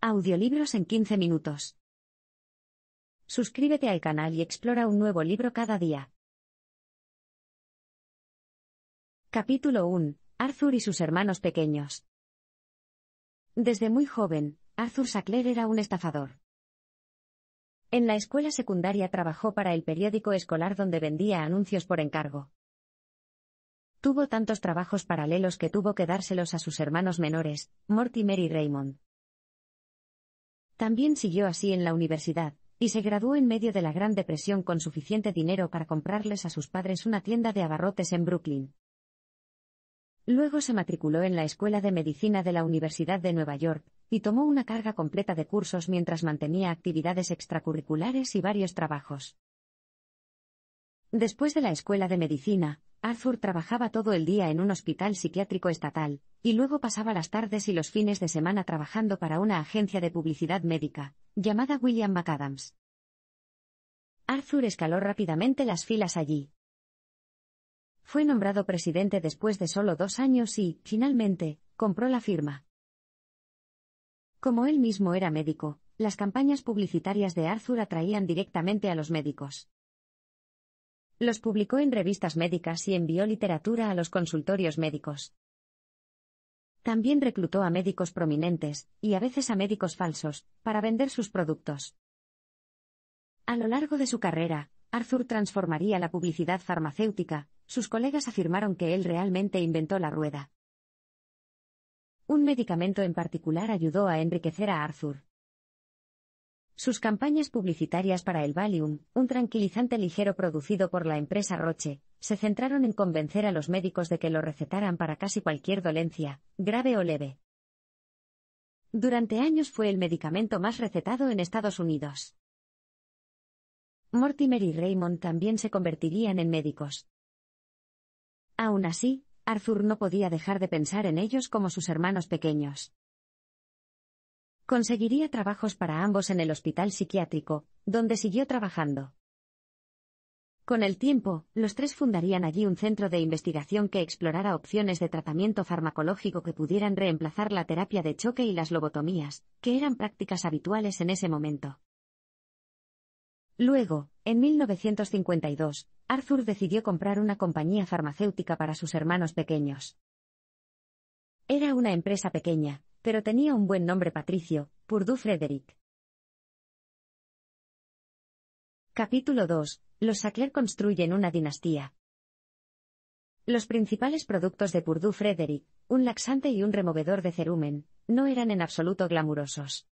Audiolibros en 15 minutos. Suscríbete al canal y explora un nuevo libro cada día. Capítulo 1. Arthur y sus hermanos pequeños. Desde muy joven, Arthur Sackler era un estafador. En la escuela secundaria trabajó para el periódico escolar donde vendía anuncios por encargo. Tuvo tantos trabajos paralelos que tuvo que dárselos a sus hermanos menores, Mortimer y Raymond. También siguió así en la universidad, y se graduó en medio de la Gran Depresión con suficiente dinero para comprarles a sus padres una tienda de abarrotes en Brooklyn. Luego se matriculó en la Escuela de Medicina de la Universidad de Nueva York, y tomó una carga completa de cursos mientras mantenía actividades extracurriculares y varios trabajos. Después de la Escuela de Medicina, Arthur trabajaba todo el día en un hospital psiquiátrico estatal, y luego pasaba las tardes y los fines de semana trabajando para una agencia de publicidad médica, llamada William McAdams. Arthur escaló rápidamente las filas allí. Fue nombrado presidente después de solo 2 años y, finalmente, compró la firma. Como él mismo era médico, las campañas publicitarias de Arthur atraían directamente a los médicos. Los publicó en revistas médicas y envió literatura a los consultorios médicos. También reclutó a médicos prominentes, y a veces a médicos falsos, para vender sus productos. A lo largo de su carrera, Arthur transformaría la publicidad farmacéutica. Sus colegas afirmaron que él realmente inventó la rueda. Un medicamento en particular ayudó a enriquecer a Arthur. Sus campañas publicitarias para el Valium, un tranquilizante ligero producido por la empresa Roche, se centraron en convencer a los médicos de que lo recetaran para casi cualquier dolencia, grave o leve. Durante años fue el medicamento más recetado en Estados Unidos. Mortimer y Raymond también se convertirían en médicos. Aún así, Arthur no podía dejar de pensar en ellos como sus hermanos pequeños. Conseguiría trabajos para ambos en el hospital psiquiátrico, donde siguió trabajando. Con el tiempo, los tres fundarían allí un centro de investigación que explorara opciones de tratamiento farmacológico que pudieran reemplazar la terapia de choque y las lobotomías, que eran prácticas habituales en ese momento. Luego, en 1952, Arthur decidió comprar una compañía farmacéutica para sus hermanos pequeños. Era una empresa pequeña, pero tenía un buen nombre patricio, Purdue Frederick. Capítulo 2. Los Sackler construyen una dinastía. Los principales productos de Purdue Frederick, un laxante y un removedor de cerumen, no eran en absoluto glamurosos.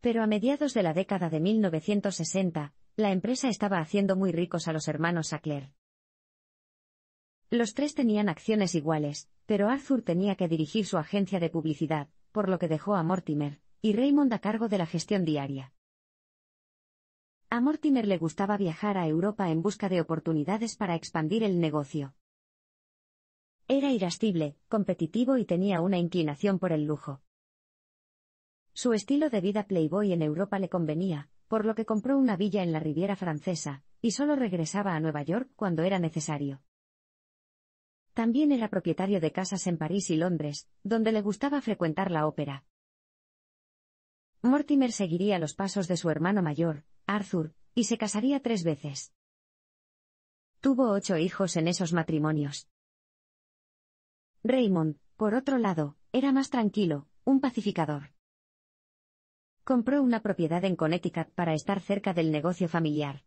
Pero a mediados de la década de 1960, la empresa estaba haciendo muy ricos a los hermanos Sackler. Los tres tenían acciones iguales, pero Arthur tenía que dirigir su agencia de publicidad, por lo que dejó a Mortimer y Raymond a cargo de la gestión diaria. A Mortimer le gustaba viajar a Europa en busca de oportunidades para expandir el negocio. Era irascible, competitivo y tenía una inclinación por el lujo. Su estilo de vida playboy en Europa le convenía, por lo que compró una villa en la Riviera Francesa, y solo regresaba a Nueva York cuando era necesario. También era propietario de casas en París y Londres, donde le gustaba frecuentar la ópera. Mortimer seguiría los pasos de su hermano mayor, Arthur, y se casaría 3 veces. Tuvo 8 hijos en esos matrimonios. Raymond, por otro lado, era más tranquilo, un pacificador. Compró una propiedad en Connecticut para estar cerca del negocio familiar.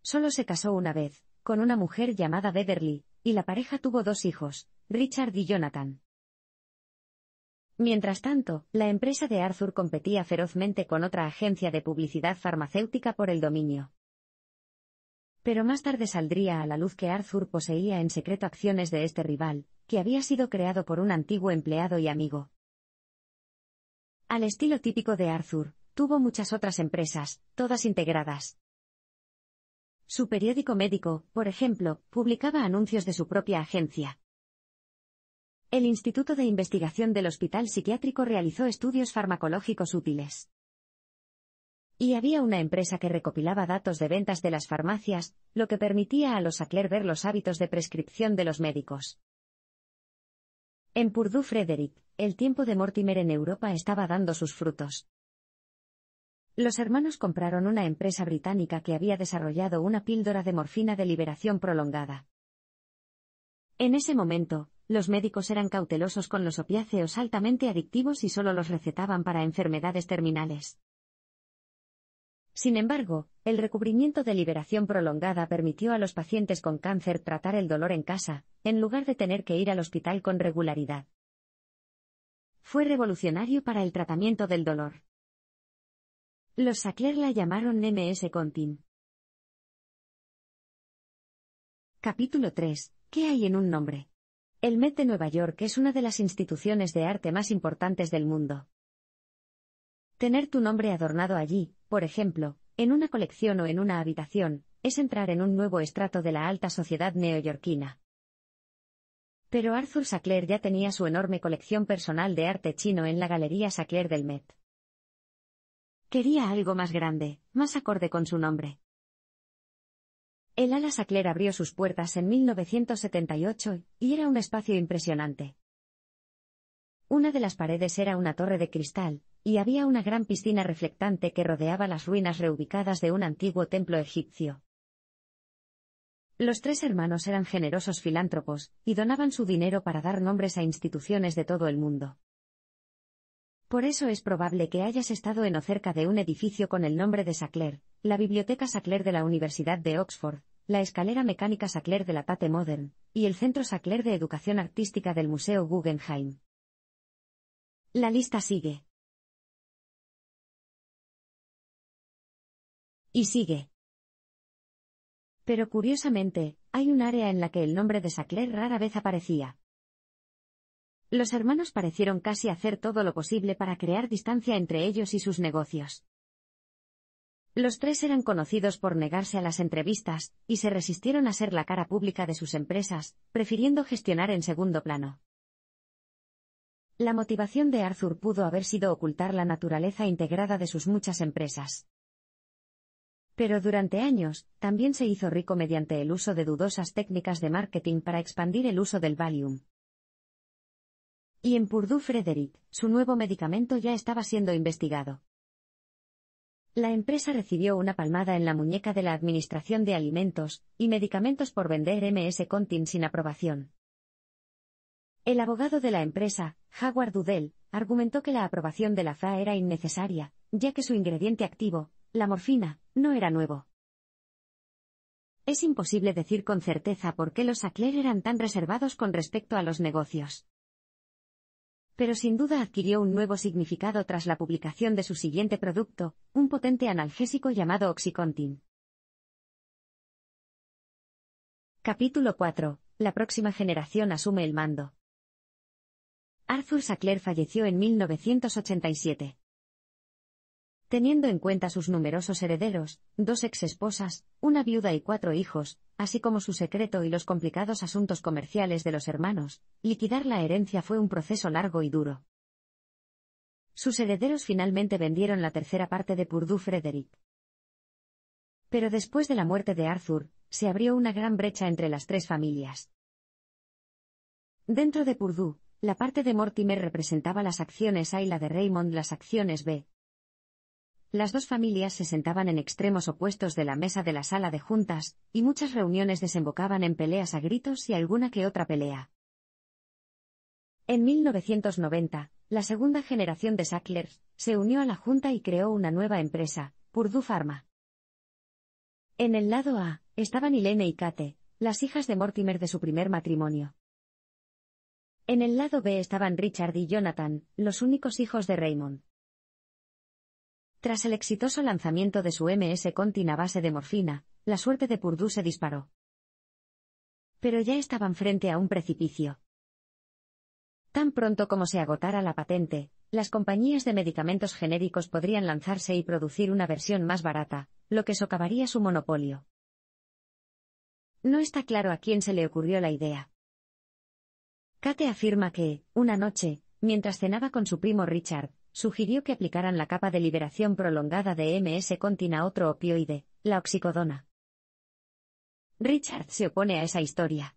Solo se casó una vez, con una mujer llamada Beverly, y la pareja tuvo 2 hijos, Richard y Jonathan. Mientras tanto, la empresa de Arthur competía ferozmente con otra agencia de publicidad farmacéutica por el dominio. Pero más tarde saldría a la luz que Arthur poseía en secreto acciones de este rival, que había sido creado por un antiguo empleado y amigo. Al estilo típico de Arthur, tuvo muchas otras empresas, todas integradas. Su periódico médico, por ejemplo, publicaba anuncios de su propia agencia. El Instituto de Investigación del Hospital Psiquiátrico realizó estudios farmacológicos útiles. Y había una empresa que recopilaba datos de ventas de las farmacias, lo que permitía a los Sackler ver los hábitos de prescripción de los médicos. En Purdue Frederick, el tiempo de Mortimer en Europa estaba dando sus frutos. Los hermanos compraron una empresa británica que había desarrollado una píldora de morfina de liberación prolongada. En ese momento, los médicos eran cautelosos con los opiáceos altamente adictivos y solo los recetaban para enfermedades terminales. Sin embargo, el recubrimiento de liberación prolongada permitió a los pacientes con cáncer tratar el dolor en casa, en lugar de tener que ir al hospital con regularidad. Fue revolucionario para el tratamiento del dolor. Los Sackler la llamaron MS Contin. Capítulo 3. ¿Qué hay en un nombre? El Met de Nueva York es una de las instituciones de arte más importantes del mundo. Tener tu nombre adornado allí, por ejemplo, en una colección o en una habitación, es entrar en un nuevo estrato de la alta sociedad neoyorquina. Pero Arthur Sackler ya tenía su enorme colección personal de arte chino en la Galería Sackler del Met. Quería algo más grande, más acorde con su nombre. El Ala Sackler abrió sus puertas en 1978, y era un espacio impresionante. Una de las paredes era una torre de cristal, y había una gran piscina reflectante que rodeaba las ruinas reubicadas de un antiguo templo egipcio. Los tres hermanos eran generosos filántropos, y donaban su dinero para dar nombres a instituciones de todo el mundo. Por eso es probable que hayas estado en o cerca de un edificio con el nombre de Sackler, la Biblioteca Sackler de la Universidad de Oxford, la Escalera Mecánica Sackler de la Tate Modern, y el Centro Sackler de Educación Artística del Museo Guggenheim. La lista sigue. Y sigue. Pero curiosamente, hay un área en la que el nombre de Sackler rara vez aparecía. Los hermanos parecieron casi hacer todo lo posible para crear distancia entre ellos y sus negocios. Los tres eran conocidos por negarse a las entrevistas, y se resistieron a ser la cara pública de sus empresas, prefiriendo gestionar en segundo plano. La motivación de Arthur pudo haber sido ocultar la naturaleza integrada de sus muchas empresas. Pero durante años, también se hizo rico mediante el uso de dudosas técnicas de marketing para expandir el uso del Valium. Y en Purdue Frederick, su nuevo medicamento ya estaba siendo investigado. La empresa recibió una palmada en la muñeca de la Administración de Alimentos y Medicamentos por vender MS Contin sin aprobación. El abogado de la empresa, Howard Udell, argumentó que la aprobación de la FDA era innecesaria, ya que su ingrediente activo, la morfina, no era nuevo. Es imposible decir con certeza por qué los Sackler eran tan reservados con respecto a los negocios. Pero sin duda adquirió un nuevo significado tras la publicación de su siguiente producto, un potente analgésico llamado Oxycontin. Capítulo 4. La próxima generación asume el mando. Arthur Sackler falleció en 1987. Teniendo en cuenta sus numerosos herederos, 2 exesposas, una viuda y 4 hijos, así como su secreto y los complicados asuntos comerciales de los hermanos, liquidar la herencia fue un proceso largo y duro. Sus herederos finalmente vendieron la tercera parte de Purdue Frederick. Pero después de la muerte de Arthur, se abrió una gran brecha entre las tres familias. Dentro de Purdue, la parte de Mortimer representaba las acciones A y la de Raymond las acciones B. Las dos familias se sentaban en extremos opuestos de la mesa de la sala de juntas, y muchas reuniones desembocaban en peleas a gritos y alguna que otra pelea. En 1990, la segunda generación de Sacklers se unió a la junta y creó una nueva empresa, Purdue Pharma. En el lado A, estaban Ilene y Kate, las hijas de Mortimer de su primer matrimonio. En el lado B estaban Richard y Jonathan, los únicos hijos de Raymond. Tras el exitoso lanzamiento de su MS Contin a base de morfina, la suerte de Purdue se disparó. Pero ya estaban frente a un precipicio. Tan pronto como se agotara la patente, las compañías de medicamentos genéricos podrían lanzarse y producir una versión más barata, lo que socavaría su monopolio. No está claro a quién se le ocurrió la idea. Kate afirma que, una noche, mientras cenaba con su primo Richard, sugirió que aplicaran la capa de liberación prolongada de MS Contin a otro opioide, la oxicodona. Richard se opone a esa historia.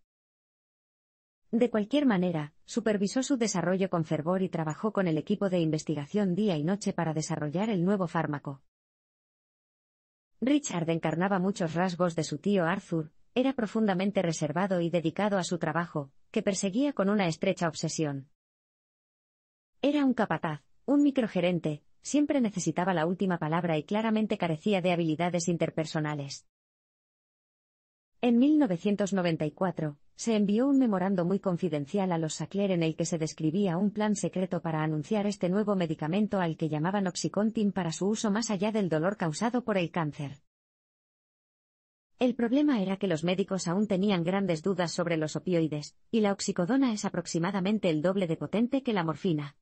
De cualquier manera, supervisó su desarrollo con fervor y trabajó con el equipo de investigación día y noche para desarrollar el nuevo fármaco. Richard encarnaba muchos rasgos de su tío Arthur, era profundamente reservado y dedicado a su trabajo, que perseguía con una estrecha obsesión. Era un capataz, un microgerente, siempre necesitaba la última palabra y claramente carecía de habilidades interpersonales. En 1994, se envió un memorando muy confidencial a los Sackler en el que se describía un plan secreto para anunciar este nuevo medicamento al que llamaban Oxycontin para su uso más allá del dolor causado por el cáncer. El problema era que los médicos aún tenían grandes dudas sobre los opioides, y la oxicodona es aproximadamente el doble de potente que la morfina.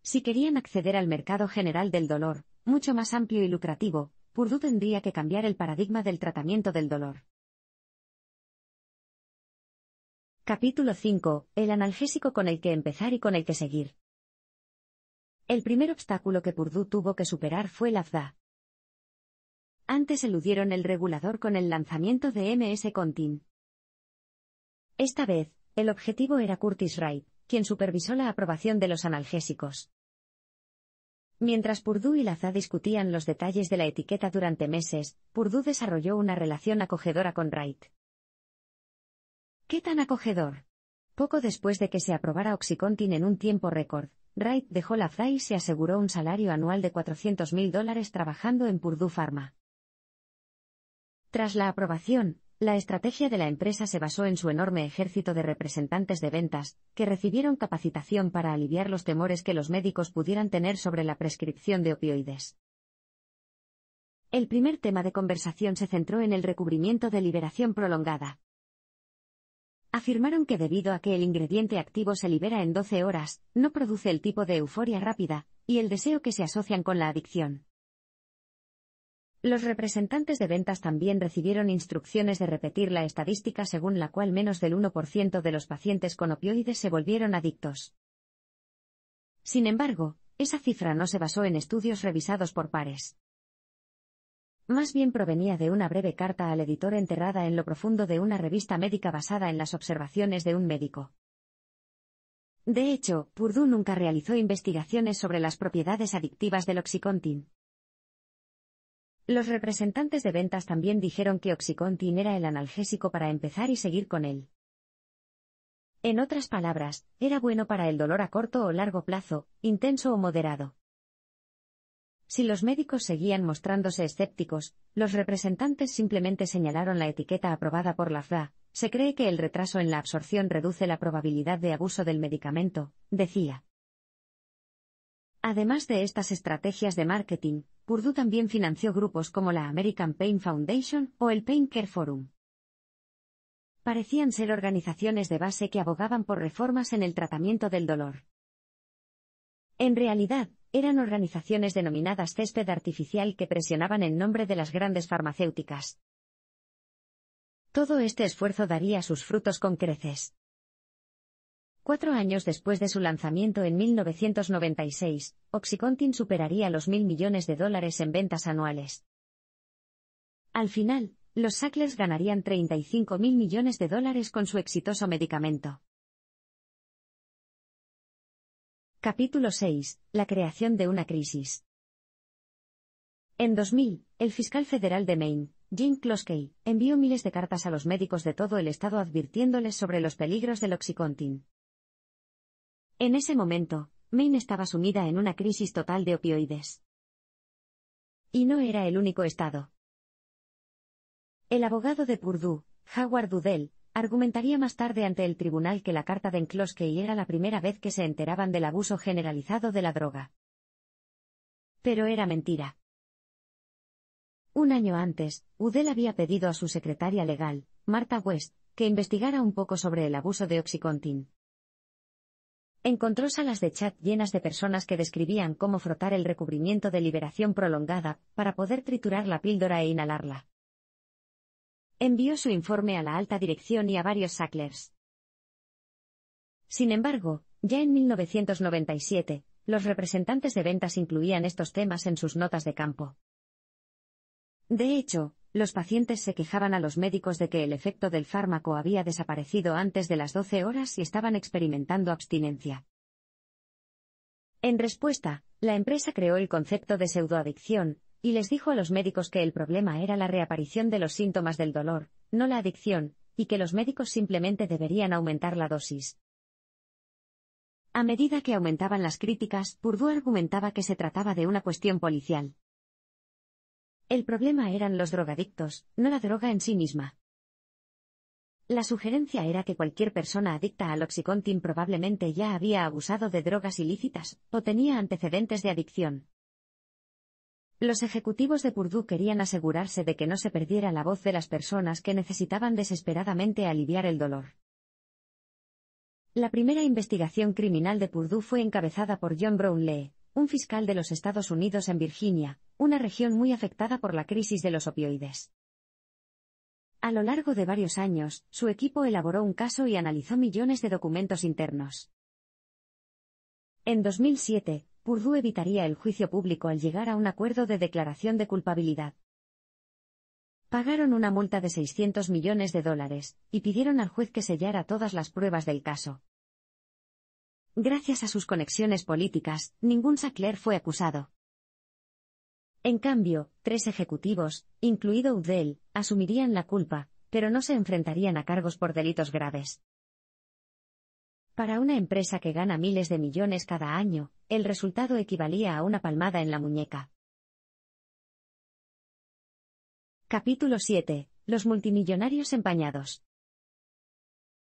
Si querían acceder al mercado general del dolor, mucho más amplio y lucrativo, Purdue tendría que cambiar el paradigma del tratamiento del dolor. Capítulo 5. El analgésico con el que empezar y con el que seguir. El primer obstáculo que Purdue tuvo que superar fue la FDA. Antes eludieron el regulador con el lanzamiento de MS-Contin. Esta vez, el objetivo era Curtis Wright, quien supervisó la aprobación de los analgésicos. Mientras Purdue y la FDA discutían los detalles de la etiqueta durante meses, Purdue desarrolló una relación acogedora con Wright. ¿Qué tan acogedor? Poco después de que se aprobara Oxycontin en un tiempo récord, Wright dejó la FDA y se aseguró un salario anual de $400,000 trabajando en Purdue Pharma. Tras la aprobación, la estrategia de la empresa se basó en su enorme ejército de representantes de ventas, que recibieron capacitación para aliviar los temores que los médicos pudieran tener sobre la prescripción de opioides. El primer tema de conversación se centró en el recubrimiento de liberación prolongada. Afirmaron que debido a que el ingrediente activo se libera en 12 horas, no produce el tipo de euforia rápida, y el deseo que se asocian con la adicción. Los representantes de ventas también recibieron instrucciones de repetir la estadística según la cual menos del 1% de los pacientes con opioides se volvieron adictos. Sin embargo, esa cifra no se basó en estudios revisados por pares. Más bien provenía de una breve carta al editor enterrada en lo profundo de una revista médica basada en las observaciones de un médico. De hecho, Purdue nunca realizó investigaciones sobre las propiedades adictivas del Oxycontin. Los representantes de ventas también dijeron que Oxycontin era el analgésico para empezar y seguir con él. En otras palabras, era bueno para el dolor a corto o largo plazo, intenso o moderado. Si los médicos seguían mostrándose escépticos, los representantes simplemente señalaron la etiqueta aprobada por la FDA. Se cree que el retraso en la absorción reduce la probabilidad de abuso del medicamento, decía. Además de estas estrategias de marketing, Purdue también financió grupos como la American Pain Foundation o el Pain Care Forum. Parecían ser organizaciones de base que abogaban por reformas en el tratamiento del dolor. En realidad, eran organizaciones denominadas césped artificial que presionaban en nombre de las grandes farmacéuticas. Todo este esfuerzo daría sus frutos con creces. 4 años después de su lanzamiento en 1996, Oxycontin superaría los $1.000 millones en ventas anuales. Al final, los Sacklers ganarían $35.000 millones con su exitoso medicamento. Capítulo 6. La creación de una crisis. En 2000, el fiscal federal de Maine, Jim Kloskey, envió miles de cartas a los médicos de todo el estado advirtiéndoles sobre los peligros del Oxycontin. En ese momento, Maine estaba sumida en una crisis total de opioides. Y no era el único estado. El abogado de Purdue, Howard Udell, argumentaría más tarde ante el tribunal que la carta de Kloskey era la primera vez que se enteraban del abuso generalizado de la droga. Pero era mentira. Un año antes, Udell había pedido a su secretaria legal, Martha West, que investigara un poco sobre el abuso de Oxycontin. Encontró salas de chat llenas de personas que describían cómo frotar el recubrimiento de liberación prolongada, para poder triturar la píldora e inhalarla. Envió su informe a la alta dirección y a varios Sacklers. Sin embargo, ya en 1997, los representantes de ventas incluían estos temas en sus notas de campo. De hecho, los pacientes se quejaban a los médicos de que el efecto del fármaco había desaparecido antes de las 12 horas y estaban experimentando abstinencia. En respuesta, la empresa creó el concepto de pseudoadicción, y les dijo a los médicos que el problema era la reaparición de los síntomas del dolor, no la adicción, y que los médicos simplemente deberían aumentar la dosis. A medida que aumentaban las críticas, Purdue argumentaba que se trataba de una cuestión policial. El problema eran los drogadictos, no la droga en sí misma. La sugerencia era que cualquier persona adicta al Oxycontin probablemente ya había abusado de drogas ilícitas, o tenía antecedentes de adicción. Los ejecutivos de Purdue querían asegurarse de que no se perdiera la voz de las personas que necesitaban desesperadamente aliviar el dolor. La primera investigación criminal de Purdue fue encabezada por John Brownlee, un fiscal de los Estados Unidos en Virginia, una región muy afectada por la crisis de los opioides. A lo largo de varios años, su equipo elaboró un caso y analizó millones de documentos internos. En 2007, Purdue evitaría el juicio público al llegar a un acuerdo de declaración de culpabilidad. Pagaron una multa de $600 millones y pidieron al juez que sellara todas las pruebas del caso. Gracias a sus conexiones políticas, ningún Sackler fue acusado. En cambio, 3 ejecutivos, incluido Udell, asumirían la culpa, pero no se enfrentarían a cargos por delitos graves. Para una empresa que gana miles de millones cada año, el resultado equivalía a una palmada en la muñeca. Capítulo 7. Los multimillonarios empañados.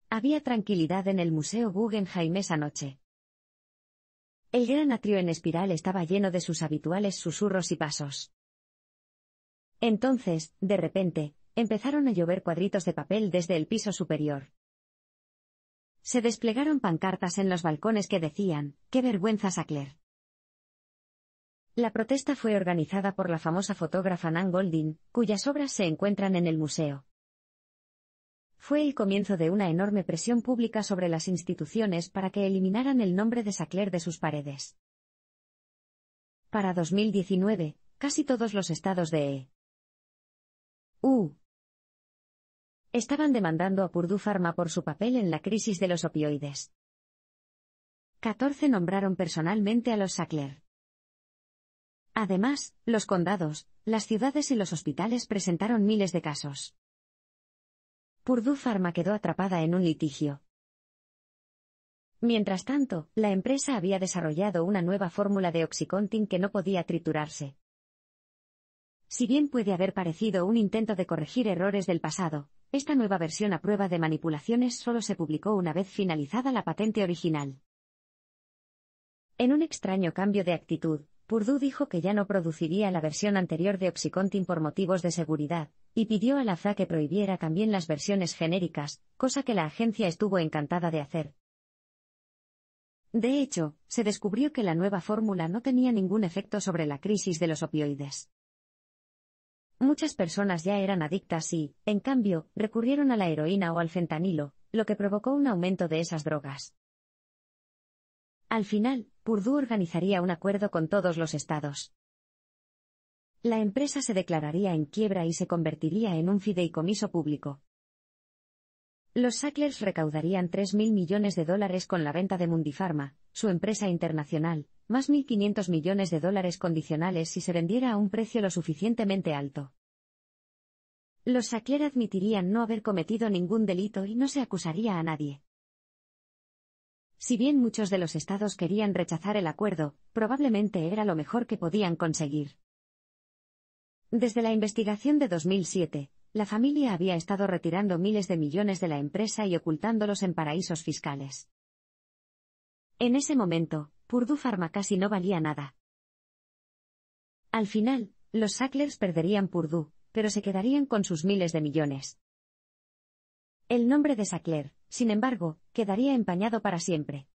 Había tranquilidad en el Museo Guggenheim esa noche. El gran atrio en espiral estaba lleno de sus habituales susurros y pasos. Entonces, de repente, empezaron a llover cuadritos de papel desde el piso superior. Se desplegaron pancartas en los balcones que decían: ¡qué vergüenza, Sackler! La protesta fue organizada por la famosa fotógrafa Nan Goldin, cuyas obras se encuentran en el museo. Fue el comienzo de una enorme presión pública sobre las instituciones para que eliminaran el nombre de Sackler de sus paredes. Para 2019, casi todos los estados de EU estaban demandando a Purdue Pharma por su papel en la crisis de los opioides. 14 nombraron personalmente a los Sackler. Además, los condados, las ciudades y los hospitales presentaron miles de casos. Purdue Pharma quedó atrapada en un litigio. Mientras tanto, la empresa había desarrollado una nueva fórmula de Oxycontin que no podía triturarse. Si bien puede haber parecido un intento de corregir errores del pasado, esta nueva versión a prueba de manipulaciones solo se publicó una vez finalizada la patente original. En un extraño cambio de actitud, Purdue dijo que ya no produciría la versión anterior de Oxycontin por motivos de seguridad, y pidió a la FDA que prohibiera también las versiones genéricas, cosa que la agencia estuvo encantada de hacer. De hecho, se descubrió que la nueva fórmula no tenía ningún efecto sobre la crisis de los opioides. Muchas personas ya eran adictas y, en cambio, recurrieron a la heroína o al fentanilo, lo que provocó un aumento de esas drogas. Al final, Purdue organizaría un acuerdo con todos los estados. La empresa se declararía en quiebra y se convertiría en un fideicomiso público. Los Sacklers recaudarían $3.000 millones con la venta de Mundipharma, su empresa internacional, más $1.500 millones condicionales si se vendiera a un precio lo suficientemente alto. Los Sackler admitirían no haber cometido ningún delito y no se acusaría a nadie. Si bien muchos de los estados querían rechazar el acuerdo, probablemente era lo mejor que podían conseguir. Desde la investigación de 2007, la familia había estado retirando miles de millones de la empresa y ocultándolos en paraísos fiscales. En ese momento, Purdue Pharma casi no valía nada. Al final, los Sacklers perderían Purdue, pero se quedarían con sus miles de millones. El nombre de Sackler, sin embargo, quedaría empañado para siempre.